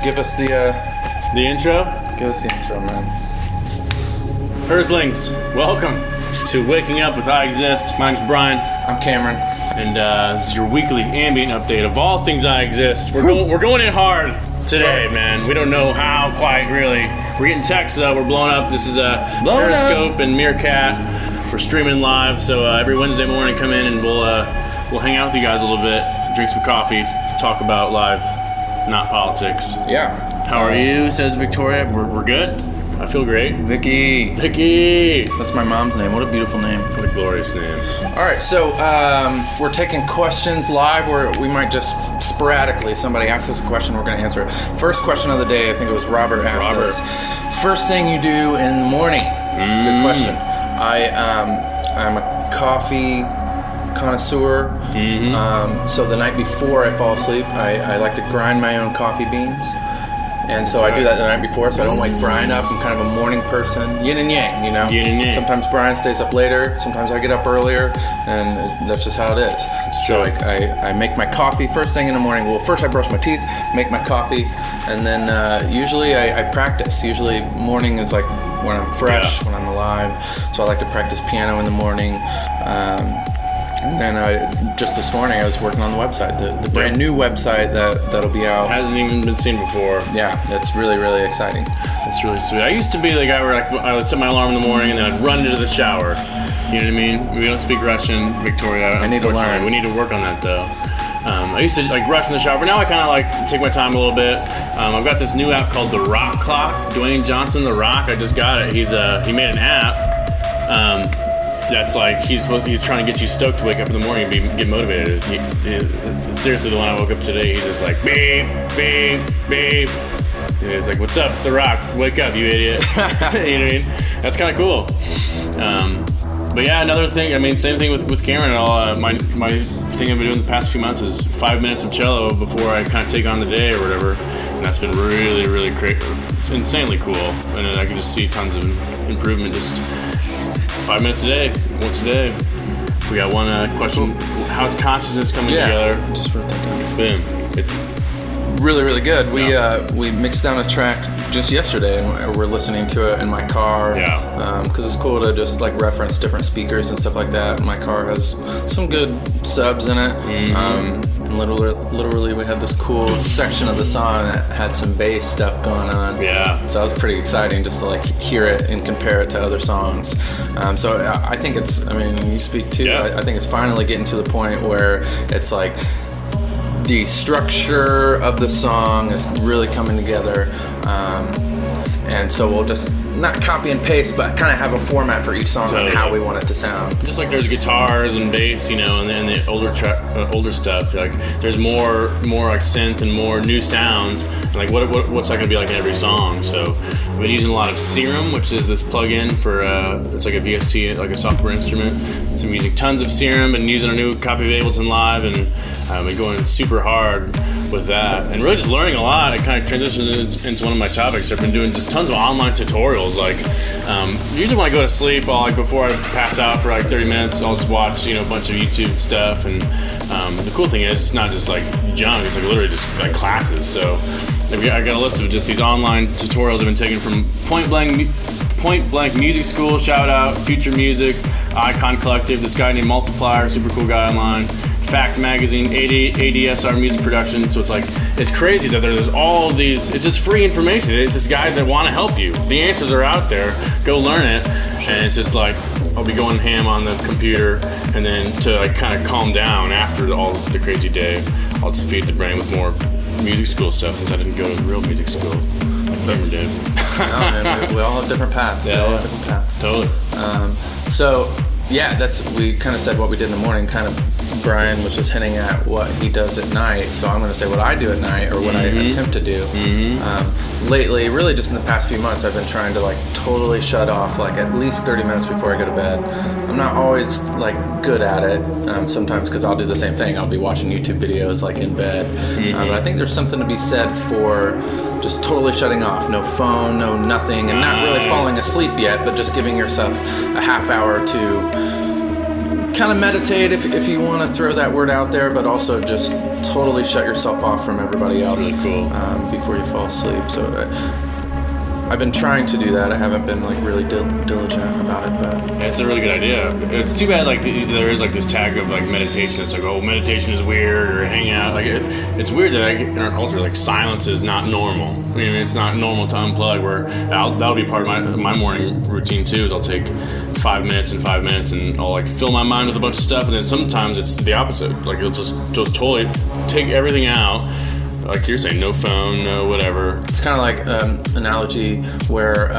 give us the intro? Give us the intro, man. Earthlings, welcome to Waking Up with I Exist. My name's Brian. I'm Cameron. And this is your weekly ambient update of all things I Exist. We're going in hard today, man. We don't know how quite, really. We're getting texts, though. We're blowing up. This is Periscope and Meerkat. We're streaming live, so every Wednesday morning, come in and we'll hang out with you guys a little bit, drink some coffee, talk about life, not politics. Yeah. How are you? Says Victoria. We're good. I feel great. Vicky. That's my mom's name. What a beautiful name. What a glorious name. All right, so we're taking questions live, or we might just sporadically, somebody asks us a question, we're going to answer it. First question of the day, I think it was Robert asked us. First thing you do in the morning? Good question. I'm a coffee connoisseur. So the night before I fall asleep, I like to grind my own coffee beans. And so I do that the night before, so I don't like Brian up. I'm kind of a morning person. Yin and yang, you know? Yin and yang. Sometimes Brian stays up later, sometimes I get up earlier, and that's just how it is. So I make my coffee first thing in the morning. Well, first I brush my teeth, make my coffee, and then usually I practice. Usually morning is like when I'm fresh, when I'm alive. So I like to practice piano in the morning. And then just this morning I was working on the website, the brand new website that'll be out. Hasn't even been seen before. Yeah, that's really, really exciting. That's really sweet. I used to be the guy where I would set my alarm in the morning and then I'd run into the shower. You know what I mean? We don't speak Russian, Victoria. I need to learn. We need to work on that though. I used to rush in the shower, but now I kind of take my time a little bit. I've got this new app called The Rock Clock. Dwayne Johnson, The Rock. I just got it. He made an app. That's he's trying to get you stoked to wake up in the morning and get motivated. Seriously, the one I woke up today, he's just like, beep, beep, beep. And it's like, what's up? It's The Rock. Wake up, you idiot. You know what I mean? That's kind of cool. But yeah, another thing, same thing with Cameron and all. My thing I've been doing the past few months is 5 minutes of cello before I kind of take on the day or whatever. And that's been really, really insanely cool. And then I can just see tons of improvement just 5 minutes a day, once a day. We got one question. How's consciousness coming together? Just wrote that down. Boom. It's really, really good. We mixed down a track just yesterday, and we're listening to it in my car. Because it's cool to just reference different speakers and stuff like that. My car has some good subs in it. And literally we had this cool section of the song that had some bass stuff going on. So that was pretty exciting just to hear it and compare it to other songs. So I think it's, you speak too, I think it's finally getting to the point where it's the structure of the song is really coming together. And so we'll just not copy and paste, but kind of have a format for each song and how we want it to sound. Just like there's guitars and bass, and the older stuff. There's more synth and more new sounds. And what's that gonna be like in every song? So I've been using a lot of Serum, which is this plugin for it's like a VST, like a software instrument. So I'm using tons of Serum and using our new copy of Ableton Live, and I've been going super hard with that, and really just learning a lot. It kind of transitioned into one of my topics. I've been doing just tons of online tutorials. Usually when I go to sleep, before I pass out for 30 minutes, I'll just watch a bunch of YouTube stuff. And the cool thing is, it's not just junk. It's literally just classes. So I got a list of just these online tutorials I've been taking from Point Blank Music School. Shout out Future Music, Icon Collective. This guy named Multiplier, super cool guy online. Fact Magazine, ADSR Music Production. So it's crazy that there's all these, it's just free information. It's just guys that want to help you. The answers are out there. Go learn it. And it's just I'll be going ham on the computer, and then to kind of calm down after all the crazy day, I'll just feed the brain with more music school stuff, since I didn't go to real music school like Cameron did. We all have different paths. Totally. We kind of said what we did in the morning. Kind of Brian was just hinting at what he does at night, so I'm going to say what I do at night, or what I attempt to do. Lately, really just in the past few months, I've been trying to totally shut off at least 30 minutes before I go to bed. I'm not always good at it, sometimes, because I'll do the same thing. I'll be watching YouTube videos in bed. But I think there's something to be said for just totally shutting off. No phone, no nothing, and not really falling asleep yet, but just giving yourself a half hour to kind of meditate if you want to throw that word out there, but also just totally shut yourself off from everybody else. That's really cool. Before you fall asleep. So I've been trying to do that. I haven't been like really diligent about it, but it's a really good idea. It's too bad like there is like this tag of like meditation. It's like, oh, meditation is weird, or hang out. Like it's weird that like, in our culture, like silence is not normal. I mean, it's not normal to unplug. Where that'll be part of my morning routine too. Is I'll take 5 minutes and I'll like fill my mind with a bunch of stuff, and then sometimes it's the opposite. Like it'll just totally take everything out. Like you're saying, no phone, no whatever. It's kind of like analogy where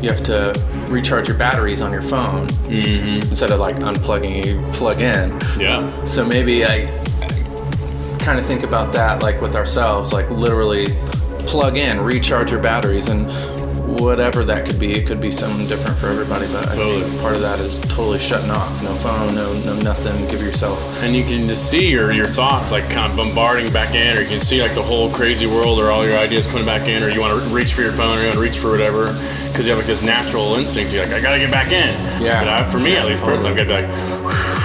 you have to recharge your batteries on your phone instead of like unplugging, you plug in. Yeah. So maybe I kind of think about that like with ourselves, like literally plug in, recharge your batteries, and whatever that could be. It could be something different for everybody, but I think part of that is totally shutting off. No phone, no nothing. Give yourself. And you can just see your thoughts like kind of bombarding back in, or you can see like the whole crazy world, or all your ideas coming back in, or you want to reach for your phone, or you want to reach for whatever, because you have like this natural instinct. You're like, I gotta get back in. Yeah. But for me, at least personally, I'm gonna be like,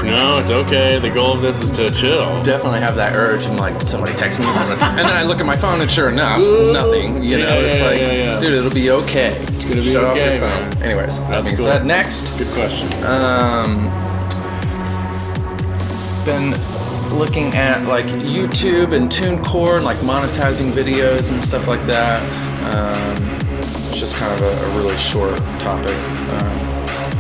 no, it's okay. The goal of this is to chill. Definitely have that urge, and like, did somebody text me? And then I look at my phone, and sure enough, nothing. You know, it's like, dude, it'll be okay. It's gonna be Shut okay, off your phone. man. Anyways, that That's being cool. said, next. Good question. Been looking at like YouTube and TuneCore and like monetizing videos and stuff like that. It's just kind of a really short topic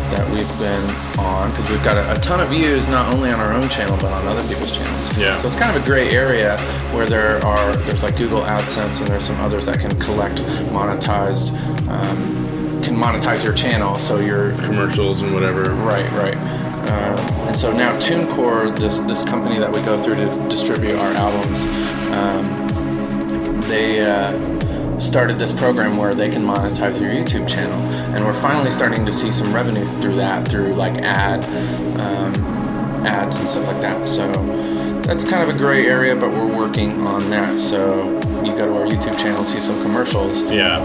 that we've been on, because we've got a ton of views, not only on our own channel but on other people's channels. Yeah. So it's kind of a gray area where there's like Google AdSense, and there's some others that can collect monetized, can monetize your channel, so your Commercials and whatever. Right. And so now TuneCore, this company that we go through to distribute our albums, they started this program where they can monetize your YouTube channel, and we're finally starting to see some revenues through that, through like ads and stuff like that. So that's kind of a gray area, but we're working on that. So you go to our YouTube channel, see some commercials. Yeah.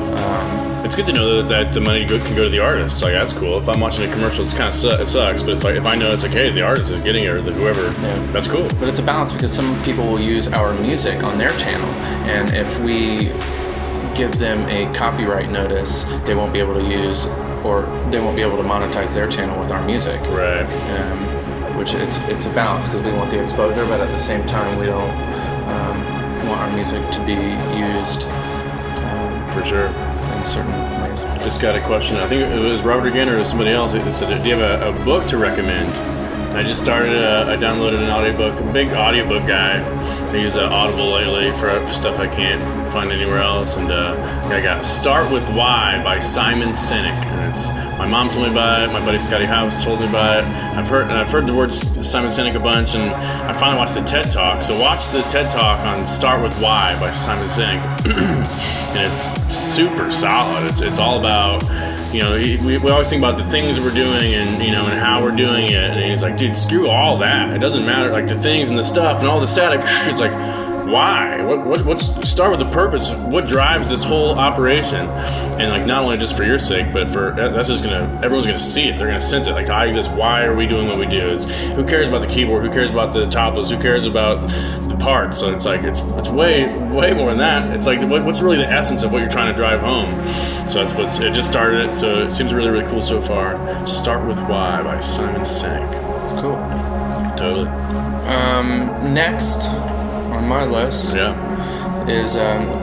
It's good to know that the money can go to the artist. Like, that's cool. If I'm watching a commercial, it's kind of it sucks. But if I know it's like, hey, the artist is getting it, or whoever, that's cool. But it's a balance, because some people will use our music on their channel, and if we give them a copyright notice, they won't be able to use, or they won't be able to monetize their channel with our music. Right. Which it's a balance, because we want the exposure, but at the same time we don't want our music to be used for sure in certain ways. Just got a question. I think it was Robert again, or somebody else. It said, do you have a book to recommend? I just started, I downloaded an audiobook. I'm a big audiobook guy. I use Audible lately for stuff I can't find anywhere else. And I got Start With Why by Simon Sinek. And my mom told me about it. My buddy Scotty House told me about it. I've heard the words Simon Sinek a bunch, and I finally watched the TED Talk. So watch the TED Talk on Start With Why by Simon Sinek. And it's super solid. It's all about, we always think about the things that we're doing, and and how we're doing it. And he's like, dude, screw all that. It doesn't matter. Like the things and the stuff and all the static. It's like, why? What's start with the purpose? What drives this whole operation? And like, not only just for your sake, but everyone's gonna see it. They're gonna sense it. Like, I exist. Why are we doing what we do? Who cares about the keyboard? Who cares about the topless? Who cares about the parts? So it's like it's way more than that. It's like what's really the essence of what you're trying to drive home. So that's it just started it. So it seems really, really cool so far. Start With Why by Simon Sinek. Cool. Totally. Next on my list is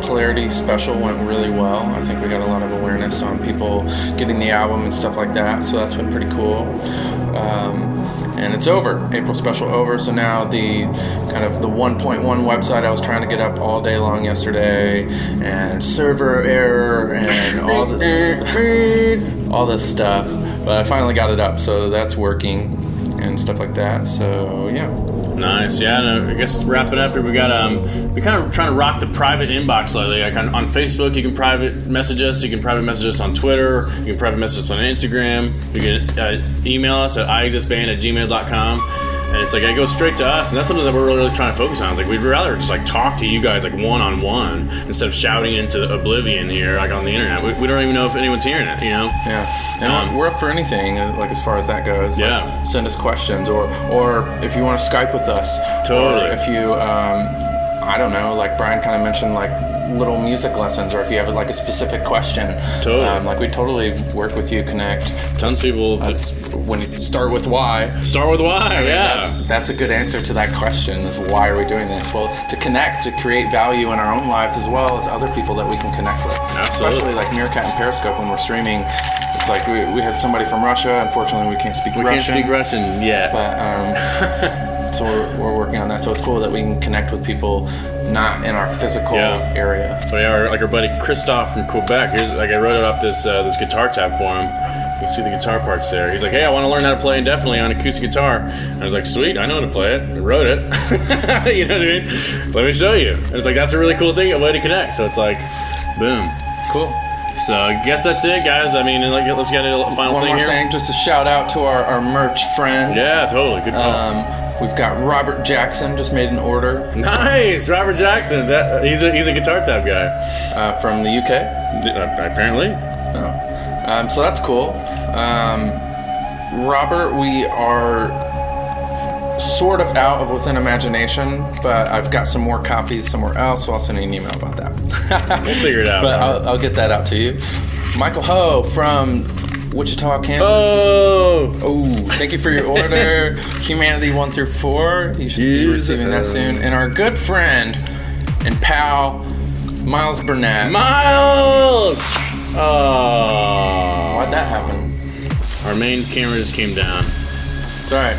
Polarity Special. Went really well. I think we got a lot of awareness on people getting the album and stuff like that, so that's been pretty cool. And it's over. April Special over, so now the kind of the 1.1 website I was trying to get up all day long yesterday, and server error and all this stuff, but I finally got it up, so that's working and stuff like that. So yeah. Nice, yeah. And I guess wrapping up here, we got we kind of trying to rock the private inbox lately. Like on Facebook, you can private message us. You can private message us on Twitter. You can private message us on Instagram. You can email us at iexistband@gmail.com. And it's like, it goes straight to us, and that's something that we're really trying to focus on. It's like, we'd rather just like talk to you guys like one-on-one instead of shouting into oblivion here, like on the internet. We don't even know if anyone's hearing it, you know? Yeah. And we're up for anything, like as far as that goes. Yeah. Like, send us questions, or if you want to Skype with us. Totally. Or if you, I don't know, like Brian kind of mentioned, like little music lessons, or if you have like a specific question. Totally. Like we totally work with you, connect. Tons of people. That's when you start with why. Start with why, yeah. That's a good answer to that question, is why are we doing this? Well, to connect, to create value in our own lives as well as other people that we can connect with. Absolutely. Especially like Meerkat and Periscope when we're streaming. It's like we had somebody from Russia. Unfortunately, we can't speak Russian. We can't speak Russian yet. But so we're working on that. So it's cool that we can connect with people not in our physical area. But yeah, like our buddy Christoph from Quebec. Here's like, I wrote up this guitar tab for him. You can see the guitar parts there. He's like, hey, I want to learn how to play indefinitely on acoustic guitar. And I was like, sweet, I know how to play it. I wrote it. You know what I mean? Let me show you. And it's like, that's a really cool thing, a way to connect. So it's like, boom. Cool. So I guess that's it, guys. I mean, like, let's get a final One thing more here. thing, just a shout out to our merch friends. Yeah, totally. Good call. We've got Robert Jackson, just made an order. Nice, Robert Jackson. He's a guitar tab guy from the UK. Apparently. Oh. So that's cool. Robert, we are sort of out of Within Imagination, but I've got some more copies somewhere else, so I'll send you an email about that. We'll figure it out. But I'll get that out to you. Michael Ho from Wichita, Kansas. Oh, thank you for your order. Humanity 1 through 4. You should be receiving that soon. And our good friend and pal, Miles Burnett. Miles! Oh. Why'd that happen? Our main camera just came down. It's alright.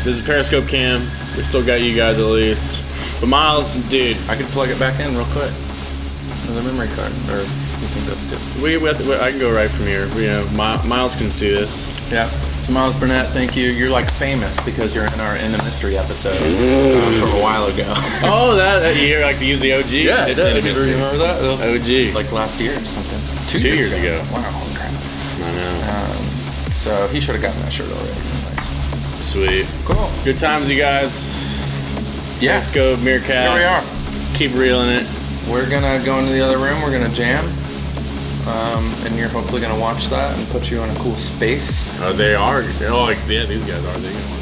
This is Periscope cam. We still got you guys at least. But Miles, dude. I could plug it back in real quick. With a memory card. Or you think that's good? I can go right from here. Miles can see this. Yeah. So Miles Burnett, thank you. You're like famous because you're in our In the Mystery episode from a while ago. Oh, that you like to use the OG? Yeah, I did. Remember that? OG. Like last year or something. 2 years ago. Wow, holy crap. I know. So he should have gotten that shirt already. Nice. Sweet. Cool. Good times, you guys. Yeah. Let's go, Meerkat. Here we are. Keep reeling it. We're gonna go into the other room. We're gonna jam. And you're hopefully gonna watch that and put you in a cool space. Oh, they are. Oh, like, yeah, these guys are. They're gonna